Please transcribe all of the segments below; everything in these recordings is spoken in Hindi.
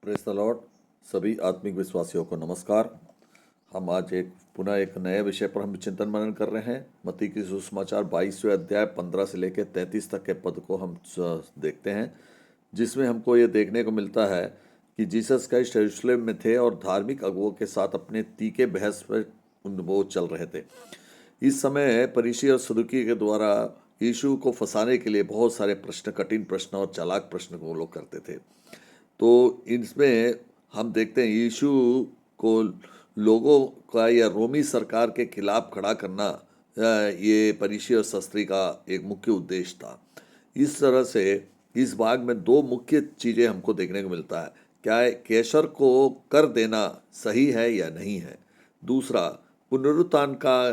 Press the Lord. सभी आत्मिक विश्वासियों को नमस्कार। हम आज पुनः एक नए विषय पर हम चिंतन मनन कर रहे हैं। मत्ती की सुसमाचार 22वें अध्याय 15 से लेकर 33 तक के पद को हम देखते हैं, जिसमें हमको ये देखने को मिलता है कि जीसस क्राइस्ट यरूशलेम में थे और धार्मिक अगुवों के साथ अपने तीखे बहस पर वो चल रहे थे। इस समय फरीसी और सदुकी के द्वारा यीशु को फंसाने के लिए बहुत सारे प्रश्न, कठिन प्रश्न और चालाक प्रश्न को वो लोग करते थे। तो इसमें हम देखते हैं यीशु को लोगों का या रोमी सरकार के खिलाफ खड़ा करना, ये फरीसी और शास्त्री का एक मुख्य उद्देश्य था। इस तरह से इस भाग में दो मुख्य चीज़ें हमको देखने को मिलता है। क्या है, कैसर को कर देना सही है या नहीं है। दूसरा, पुनरुत्थान का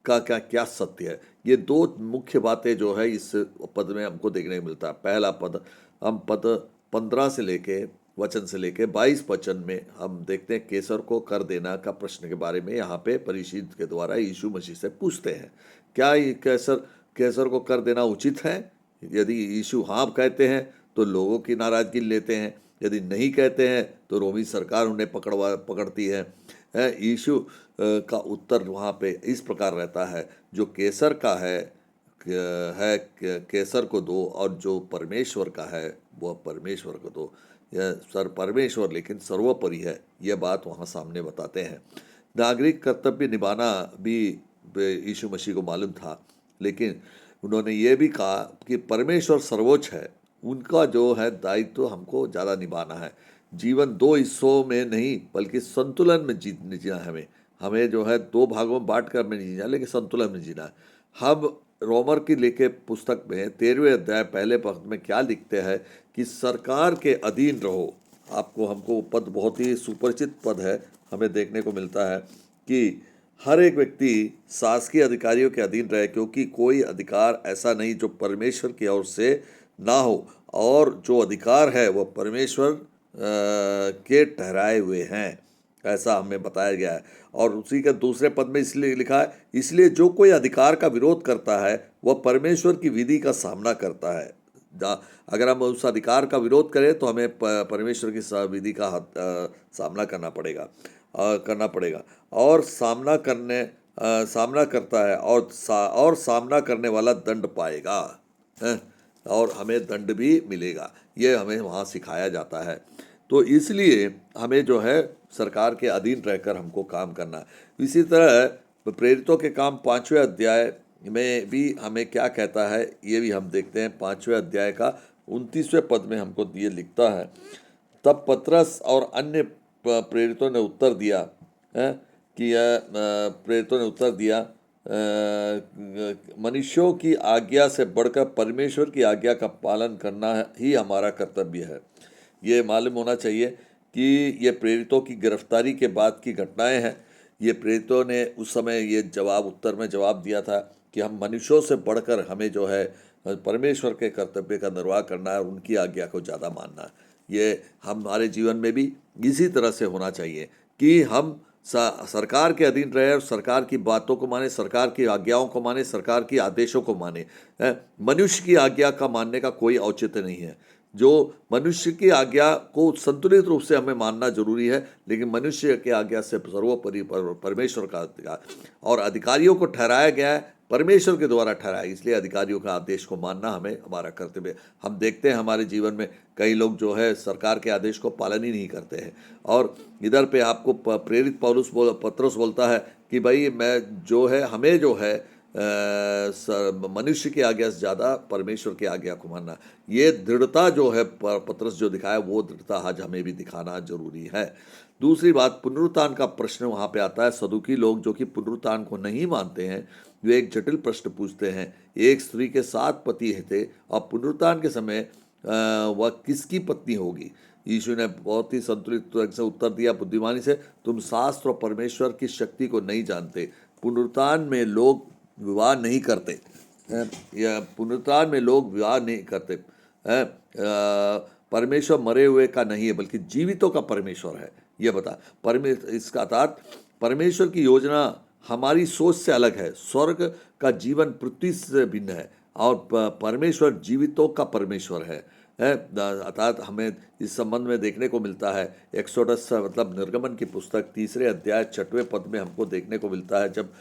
क्या क्या सत्य है। ये दो मुख्य बातें जो है इस पद में हमको देखने को मिलता है। पहला पद, हम पद 15 से लेके वचन से लेके 22 वचन में हम देखते हैं कैसर को कर देना का प्रश्न के बारे में यहाँ पे फरीसी के द्वारा यीशु मसीह से पूछते हैं। क्या ये कैसर को कर देना उचित है। यदि यीशु हाँ कहते हैं तो लोगों की नाराजगी लेते हैं, यदि नहीं कहते हैं तो रोमी सरकार उन्हें पकड़ती है। यीशु का उत्तर वहाँ पे इस प्रकार रहता है, जो कैसर का कैसर को दो और जो परमेश्वर का है वह परमेश्वर को दो। यह परमेश्वर लेकिन सर्वोपरि है, यह बात वहाँ सामने बताते हैं। नागरिक कर्तव्य निभाना भी यीशु मसीह को मालूम था, लेकिन उन्होंने ये भी कहा कि परमेश्वर सर्वोच्च है, उनका जो है दायित्व हमको ज़्यादा निभाना है। जीवन दो हिस्सों में नहीं बल्कि संतुलन में जीना है। हमें जो है दो भागों में बांट कर हमें नहीं जीना, लेकिन संतुलन में जीना है। हम रोमर की लेखे पुस्तक में 13वें अध्याय पहले पद में क्या लिखते हैं कि सरकार के अधीन रहो। आपको हमको पद बहुत ही सुपरिचित पद है, हमें देखने को मिलता है कि हर एक व्यक्ति शासकीय अधिकारियों के अधीन रहे, क्योंकि कोई अधिकार ऐसा नहीं जो परमेश्वर की ओर से ना हो, और जो अधिकार है वह परमेश्वर के ठहराए हुए हैं, ऐसा हमें बताया गया है। और उसी के दूसरे पद में इसलिए लिखा है, इसलिए जो कोई अधिकार का विरोध करता है वह परमेश्वर की विधि का सामना करता है। अगर हम उस अधिकार का विरोध करें तो हमें परमेश्वर की विधि का सामना करना पड़ेगा और सामना करता है और सामना करने वाला दंड पाएगा, और हमें दंड भी मिलेगा। ये हमें वहाँ सिखाया जाता है। तो इसलिए हमें जो है सरकार के अधीन रहकर हमको काम करना है। इसी तरह प्रेरितों के काम 5वें अध्याय में भी हमें क्या कहता है, ये भी हम देखते हैं। 5वें अध्याय का 29वें पद में हमको ये लिखता है, तब पतरस और अन्य प्रेरितों ने उत्तर दिया मनुष्यों की आज्ञा से बढ़कर परमेश्वर की आज्ञा का पालन करना ही हमारा कर्तव्य है। ये मालूम होना चाहिए कि ये प्रेरितों की गिरफ्तारी के बाद की घटनाएं हैं। ये प्रेरितों ने उस समय ये उत्तर में जवाब दिया था कि हम मनुष्यों से बढ़कर हमें जो है परमेश्वर के कर्तव्य का निर्वाह करना है और उनकी आज्ञा को ज़्यादा मानना है। ये हमारे जीवन में भी इसी तरह से होना चाहिए कि हम सरकार के अधीन रहे और सरकार की बातों को माने, सरकार की आज्ञाओं को माने, सरकार की आदेशों को माने। मनुष्य की आज्ञा का मानने का कोई औचित्य नहीं है। जो मनुष्य की आज्ञा को संतुलित रूप से हमें मानना जरूरी है, लेकिन मनुष्य की आज्ञा से सर्वोपरि परमेश्वर का अधिकार और अधिकारियों को ठहराया गया है, परमेश्वर के द्वारा ठहराया, इसलिए अधिकारियों का आदेश को मानना हमें हमारा कर्तव्य। हम देखते हैं हमारे जीवन में कई लोग जो है सरकार के आदेश को पालन ही नहीं करते हैं। और इधर पे आपको प्रेरित पतरस बोलता है कि भाई मैं जो है हमें जो है मनुष्य की आज्ञा से ज़्यादा परमेश्वर की आज्ञा को मानना। ये दृढ़ता जो है पतरस जो दिखाया, वो दृढ़ता आज हमें भी दिखाना जरूरी है। दूसरी बात, पुनरुत्थान का प्रश्न वहाँ पे आता है। सदुकी लोग जो कि पुनरुत्थान को नहीं मानते हैं, वे एक जटिल प्रश्न पूछते हैं। एक स्त्री के 7 पति थे और पुनरुत्थान के समय वह किसकी पत्नी होगी। यीशु ने बहुत ही संतुलित तरह से उत्तर दिया बुद्धिमानी से, तुम शास्त्र और परमेश्वर की शक्ति को नहीं जानते। पुनरुत्थान में लोग विवाह नहीं करते, या पुनरुत्थान में लोग विवाह नहीं करते। परमेश्वर मरे हुए का नहीं है बल्कि जीवितों का परमेश्वर है। ये बता इसका अर्थात परमेश्वर की योजना हमारी सोच से अलग है। स्वर्ग का जीवन पृथ्वी से भिन्न है और परमेश्वर जीवितों का परमेश्वर है। है। अर्थात हमें इस संबंध में देखने को मिलता है, एक्सोडस मतलब निर्गमन की पुस्तक 3 अध्याय 6वें पद में हमको देखने को मिलता है, जब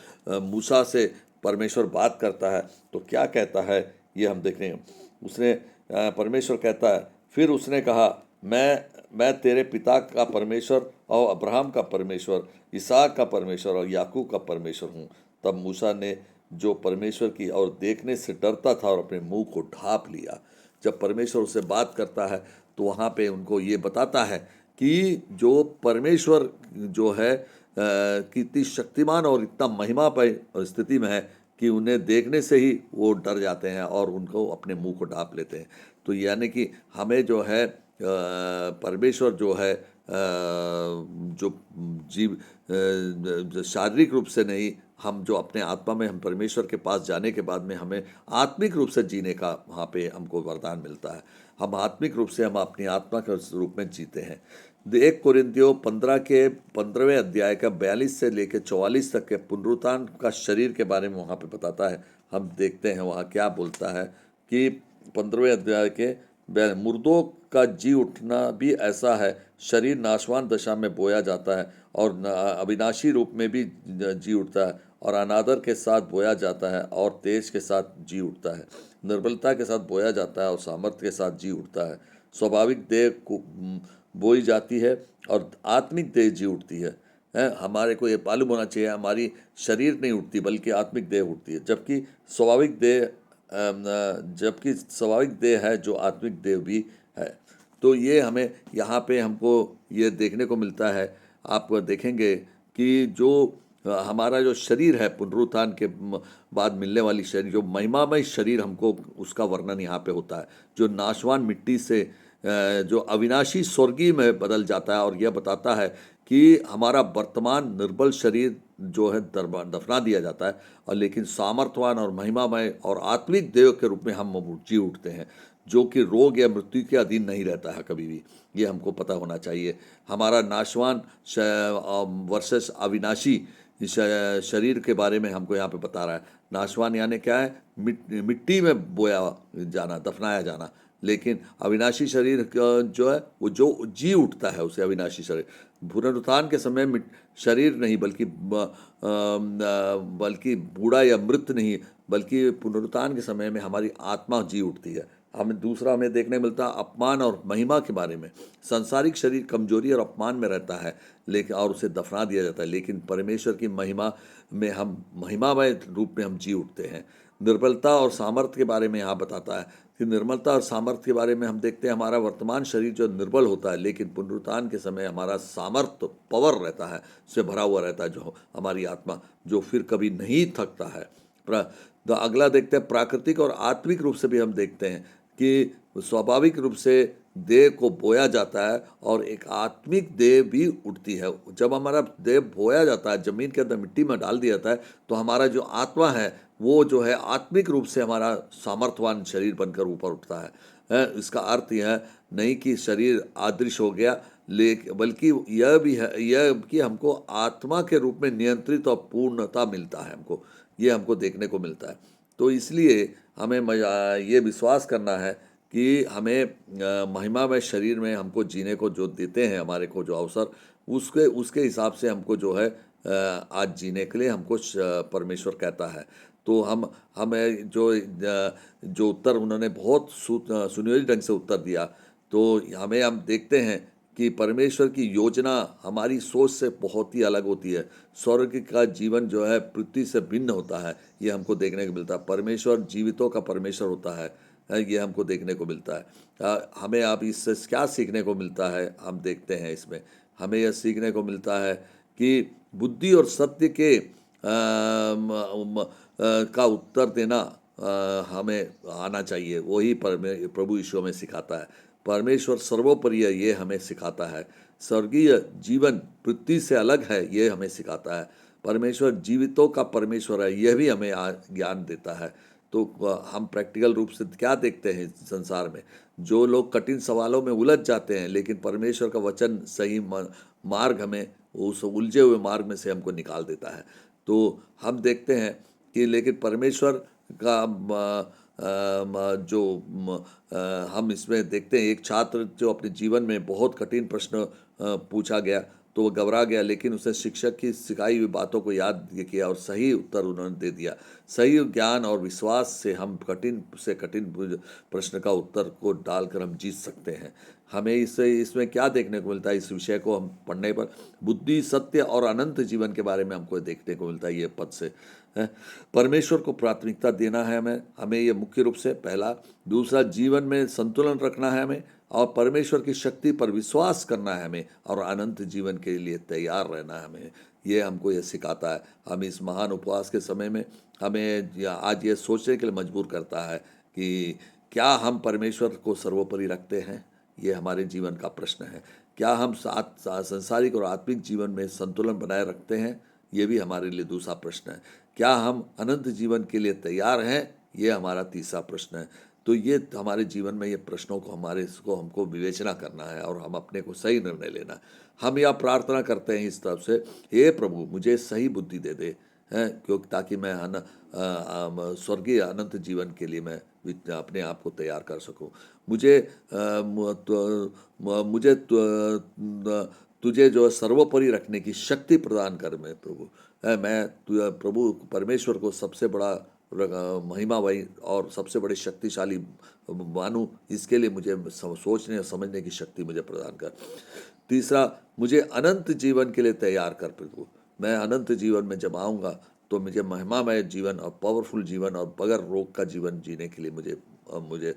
मूसा से परमेश्वर बात करता है तो क्या कहता है ये हम देख रहे हैं। उसने परमेश्वर कहता है, फिर उसने कहा, मैं तेरे पिता का परमेश्वर और अब्राहम का परमेश्वर, इसहाक का परमेश्वर और याकूब का परमेश्वर हूँ। तब मूसा ने जो परमेश्वर की और देखने से डरता था और अपने मुंह को ढाँप लिया। जब परमेश्वर उससे बात करता है तो वहाँ पे उनको ये बताता है कि जो परमेश्वर जो है कितनी शक्तिमान और इतना महिमामय स्थिति में है कि उन्हें देखने से ही वो डर जाते हैं और उनको अपने मुंह को ढाँप लेते हैं। तो यानी कि हमें जो है परमेश्वर जो है जो जीव शारीरिक रूप से नहीं, हम जो अपने आत्मा में हम परमेश्वर के पास जाने के बाद में हमें आत्मिक रूप से जीने का वहाँ पे हमको वरदान मिलता है। हम आत्मिक रूप से हम अपनी आत्मा के रूप में जीते हैं। 1 कोरिन्थियों 15 के 15वें अध्याय का 42 से लेकर 44 तक के पुनरुत्थान का शरीर के बारे में वहाँ पे बताता है। हम देखते हैं वहाँ क्या बोलता है कि 15वें अध्याय के मुर्दों का जी उठना भी ऐसा है, शरीर नाशवान दशा में बोया जाता है और अविनाशी रूप में भी जी उठता है, और अनादर के साथ बोया जाता है और तेज के साथ जी उठता है, निर्बलता के साथ बोया जाता है और सामर्थ्य के साथ जी उठता है। स्वाभाविक देह को बोई जाती है और आत्मिक देह जी उठती है। हमारे को ये मालूम होना चाहिए, हमारी शरीर नहीं उठती बल्कि आत्मिक देह उठती है, जबकि स्वाभाविक देह है जो आत्मिक देह भी है। तो ये हमें यहाँ पे हमको ये देखने को मिलता है। आप देखेंगे कि जो हमारा जो शरीर है पुनरुत्थान के बाद मिलने वाली शरीर, जो महिमामय शरीर, हमको उसका वर्णन यहाँ पे होता है, जो नाशवान मिट्टी से जो अविनाशी स्वर्गीय में बदल जाता है। और यह बताता है कि हमारा वर्तमान निर्बल शरीर जो है दफना दिया जाता है, और लेकिन सामर्थ्यवान और महिमामय और आत्मिक देव के रूप में हम जी उठते हैं, जो कि रोग या मृत्यु के अधीन नहीं रहता है कभी भी। ये हमको पता होना चाहिए। हमारा नाशवान वर्सेस अविनाशी शरीर के बारे में हमको यहाँ पे बता रहा है। नाशवान यानी क्या है? मिट्टी में बोया जाना, दफनाया जाना। लेकिन अविनाशी शरीर जो है वो जो जी उठता है उसे अविनाशी शरीर। पुनरुत्थान के समय शरीर नहीं बल्कि बूढ़ा या मृत नहीं, बल्कि पुनरुत्थान के समय में हमारी आत्मा जी उठती है। हमें देखने मिलता है अपमान और महिमा के बारे में। सांसारिक शरीर कमजोरी और अपमान में रहता है, लेकिन और उसे दफना दिया जाता है, लेकिन परमेश्वर की महिमा में हम महिमामय रूप में हम जी उठते हैं। निर्बलता और सामर्थ्य के बारे में यहाँ बताता है कि निर्मलता और सामर्थ्य के बारे में हम देखते हैं हमारा वर्तमान शरीर जो निर्बल होता है, लेकिन पुनरुत्थान के समय हमारा सामर्थ्य पावर रहता है, से भरा हुआ रहता है जो हमारी आत्मा, जो फिर कभी नहीं थकता है। तो अगला देखते हैं प्राकृतिक और आत्मिक रूप से भी हम देखते हैं कि स्वाभाविक रूप से देह को बोया जाता है और एक आत्मिक देह भी उठती है। जब हमारा देह बोया जाता है, जमीन के अंदर मिट्टी में डाल दिया जाता है, तो हमारा जो आत्मा है वो जो है आत्मिक रूप से हमारा सामर्थ्यवान शरीर बनकर ऊपर उठता है। इसका अर्थ यह नहीं कि शरीर आदृश हो गया, बल्कि यह भी है यह कि हमको आत्मा के रूप में नियंत्रित और पूर्णता मिलता है, ये हमको देखने को मिलता है। तो इसलिए हमें ये विश्वास करना है कि हमें महिमामय शरीर में हमको जीने को जो देते हैं, हमारे को जो अवसर, उसके हिसाब से हमको जो है आज जीने के लिए हमको परमेश्वर कहता है। तो हमें जो उत्तर उन्होंने बहुत सुनियोजित ढंग से उत्तर दिया। तो हम देखते हैं कि परमेश्वर की योजना हमारी सोच से बहुत ही अलग होती है। स्वर्ग का जीवन जो है पृथ्वी से भिन्न होता है, ये हमको देखने को मिलता है। परमेश्वर जीवितों का परमेश्वर होता है, ये हमको देखने को मिलता है। हमें अब इससे क्या सीखने को मिलता है, हम देखते हैं इसमें हमें यह सीखने को मिलता है कि बुद्धि और सत्य के का उत्तर देना हमें आना चाहिए। वही प्रभु यीशु हमें सिखाता है। परमेश्वर सर्वोपरि है, ये हमें सिखाता है। स्वर्गीय जीवन पृथ्वी से अलग है, ये हमें सिखाता है। परमेश्वर जीवितों का परमेश्वर है, यह भी हमें ज्ञान देता है। तो हम प्रैक्टिकल रूप से क्या देखते हैं संसार में, जो लोग कठिन सवालों में उलझ जाते हैं, लेकिन परमेश्वर का वचन सही मार्ग हमें उस उलझे हुए मार्ग में से हमको निकाल देता है। तो हम देखते हैं कि लेकिन परमेश्वर का जो हम इसमें देखते हैं, एक छात्र जो अपने जीवन में बहुत कठिन प्रश्न पूछा गया तो वो घबरा गया, लेकिन उसने शिक्षक की सिखाई हुई बातों को याद किया और सही उत्तर उन्होंने दे दिया। सही ज्ञान और विश्वास से हम कठिन से कठिन प्रश्न का उत्तर को डालकर हम जीत सकते हैं। हमें इसमें क्या देखने को मिलता है, इस विषय को हम पढ़ने पर बुद्धि, सत्य और अनंत जीवन के बारे में हमको देखने को मिलता है ये पद से। परमेश्वर को प्राथमिकता देना है हमें, ये मुख्य रूप से पहला। दूसरा, जीवन में संतुलन रखना है हमें, और परमेश्वर की शक्ति पर विश्वास करना है हमें, और अनंत जीवन के लिए तैयार रहना है हमें। ये हमको ये सिखाता है। हम इस महान उपवास के समय में हमें आज ये सोचने के लिए मजबूर करता है कि क्या हम परमेश्वर को सर्वोपरि रखते हैं। ये हमारे जीवन का प्रश्न है। क्या हम सांसारिक और आत्मिक जीवन में संतुलन बनाए रखते हैं, ये भी हमारे लिए दूसरा प्रश्न है। क्या हम अनंत जीवन के लिए तैयार हैं, ये हमारा तीसरा प्रश्न है। तो ये हमारे जीवन में ये प्रश्नों को हमको विवेचना करना है और हम अपने को सही निर्णय लेना है। हम यह प्रार्थना करते हैं इस तरफ से, हे प्रभु मुझे सही बुद्धि दे दे, हैं, क्योंकि ताकि मैं स्वर्गीय अनंत जीवन के लिए मैं अपने आप को तैयार कर सकूं। मुझे तुझे जो सर्वोपरि रखने की शक्ति प्रदान कर मैं प्रभु। मैं प्रभु परमेश्वर को सबसे बड़ा महिमामय और सबसे बड़े शक्तिशाली मानूं, इसके लिए मुझे सोचने और समझने की शक्ति मुझे प्रदान कर। तीसरा, मुझे अनंत जीवन के लिए तैयार कर प्रभु। मैं अनंत जीवन में जब आऊँगा तो मुझे महिमामय जीवन और पावरफुल जीवन और बगैर रोग का जीवन जीने के लिए मुझे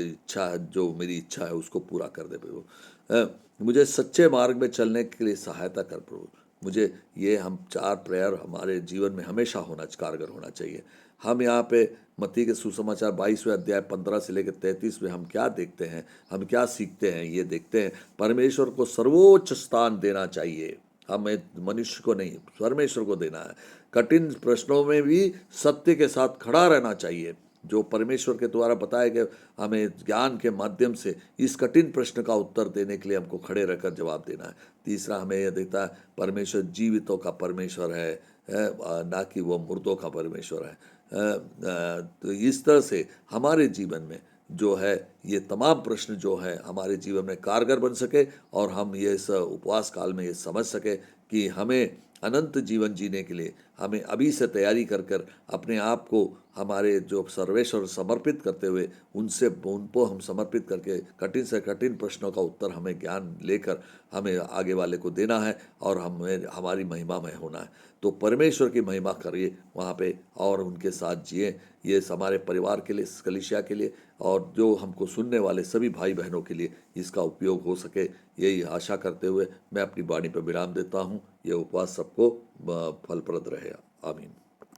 इच्छा, जो मेरी इच्छा है उसको पूरा कर दे प्रभु। मुझे सच्चे मार्ग में चलने के लिए सहायता कर प्रभु। मुझे ये हम 4 प्रेयर हमारे जीवन में हमेशा कारगर होना चाहिए। हम यहाँ पे मत्ती के सुसमाचार 22वें अध्याय 15 से लेकर 33 में हम क्या देखते हैं, हम क्या सीखते हैं, ये देखते हैं। परमेश्वर को सर्वोच्च स्थान देना चाहिए, हमें मनुष्य को नहीं, परमेश्वर को देना है। कठिन प्रश्नों में भी सत्य के साथ खड़ा रहना चाहिए, जो परमेश्वर के द्वारा बताया गया। हमें ज्ञान के माध्यम से इस कठिन प्रश्न का उत्तर देने के लिए हमको खड़े रहकर जवाब देना है। तीसरा, हमें यह देता है परमेश्वर जीवितों का परमेश्वर है, ना कि वो मुर्दों का परमेश्वर है। तो इस तरह से हमारे जीवन में जो है ये तमाम प्रश्न जो है हमारे जीवन में कारगर बन सके, और हम ये इस उपवास काल में ये समझ सके कि हमें अनंत जीवन जीने के लिए हमें अभी से तैयारी कर अपने आप को हमारे जो सर्वेश्वर समर्पित करते हुए उनको हम समर्पित करके कठिन से कठिन प्रश्नों का उत्तर हमें ज्ञान लेकर हमें आगे वाले को देना है, और हमें हमारी महिमा में होना है। तो परमेश्वर की महिमा करिए वहाँ पे और उनके साथ जिए। ये हमारे परिवार के लिए, कलीसिया के लिए, और जो हमको सुनने वाले सभी भाई बहनों के लिए इसका उपयोग हो सके, यही आशा करते हुए मैं अपनी वाणी पर विराम देता हूँ। ये उपवास सबको फलप्रद रहे। आमीन।